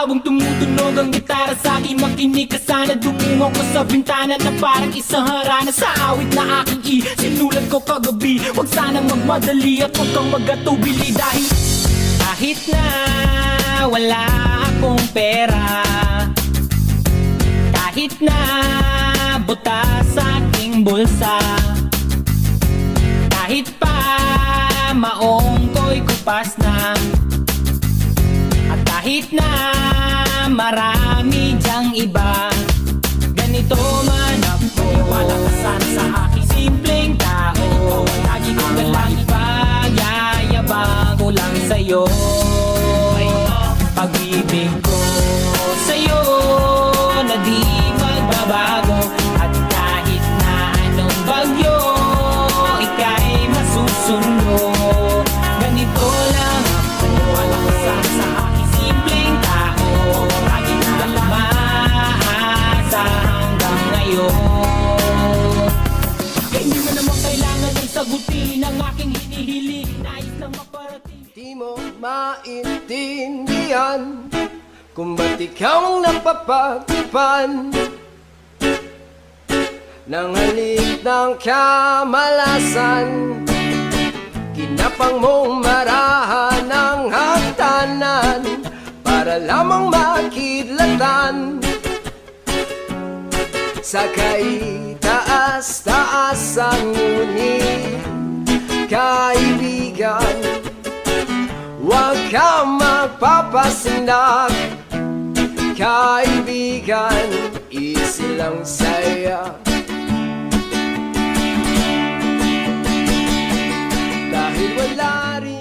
Habang tumutunog ang gitara sa akin, makinig ka sana. Dumungo ko sa bintana na parang isang harana. Sa awit na aking sinulat ko kagabi. Huwag sanang magmadali at huwag kang magatubili. Dahil kahit na wala akong pera, kahit na butas sa aking bulsa, kahit pa maong ko'y kupas na, at kahit na marami dyang iba, ganito man ako. Wala ka sana sa aking simpleng tao. Lagi ko na lang ipag-yayabang ko lang sa'yo. Pag-ibig ko sa'yo na di magbabago. At kahit na anong bagyo, ika'y masusunod. Ganito lang ako. Wala ka sana sa aking simpleng tao. Lagi na lang umaasa hanggang ngayon. Kaya hindi mo naman kailangan ay sagutin ang aking hinihiling. Nais lang maparating. Di mo maintindihan kung ba't ikaw ang napapagtipan ng halik ng kamalasan. Kinapang mong marahan ng hagdanan para lamang makidlatan sa kaitaas-taasan. Ngunit kaibigan, huwag kang magpapasindak. Kaibigan, easy lang saya. Dahil wala rin